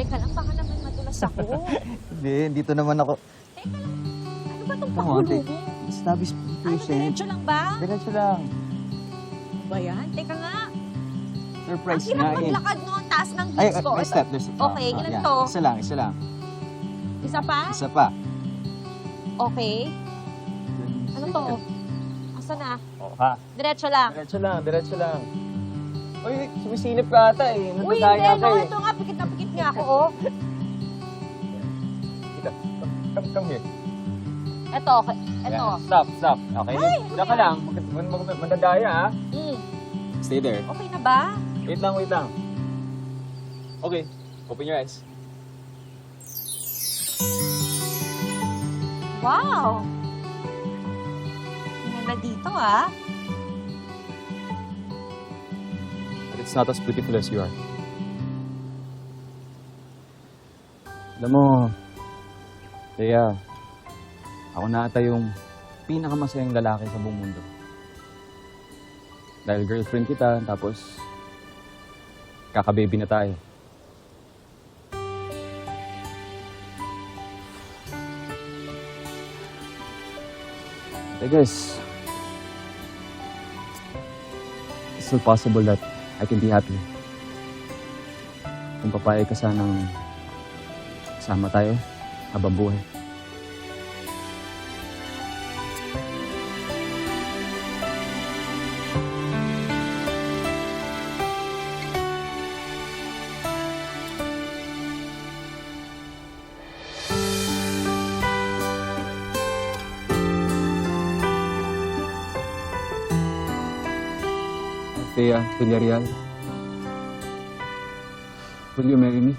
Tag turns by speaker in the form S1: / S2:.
S1: Teka lang, baka naman madulas ako.
S2: Hindi, dito naman ako.
S1: Teka lang, ano ba itong
S2: Come on,
S1: pakulo
S2: take-
S1: mo?
S2: Establish
S1: Ano,
S2: patient.
S1: diretso lang ba?
S2: Diretso lang.
S1: Ano ba yan? Teka nga. Ang
S2: Surprise
S1: hirap
S2: nga eh.
S1: maglakad no, ang taas ng
S2: Ay,
S1: heels ko.
S2: may step, there's
S1: Okay, ilan to?
S2: Isa lang, isa lang.
S1: Isa pa?
S2: Isa pa.
S1: Okay. Ano to? Asa na?
S2: Oh, ha?
S1: Diretso lang.
S2: Diretso lang, diretso lang. Uy, sumisilip ka ata eh.
S1: Uy, hindi,
S2: Natadaya ka
S1: no?
S2: eh.
S1: Ito nga, pikit na pikit nga ako, oh.
S2: Dito, come here.
S1: Ito, okay. Ito.
S2: Yeah. Stop, stop. Okay?
S1: Ay, ano
S2: Diyan ka
S1: yan?
S2: lang. Mandadaya ha.
S1: Mm.
S2: Stay there.
S1: Okay na ba?
S2: Wait lang, wait lang. Okay, open your eyes.
S1: Wow! Ang ganda dito, ah.
S2: But it's not as beautiful as you are. Alam mo, Thea, ako na ata yung pinakamasayang lalaki sa buong mundo. Dahil girlfriend kita, tapos kaka-baby na tayo. I guess it's still possible that I can be happy. Kung papayag ka sanang kasama tayo habang buhay. Thea Villarreal, will you marry me?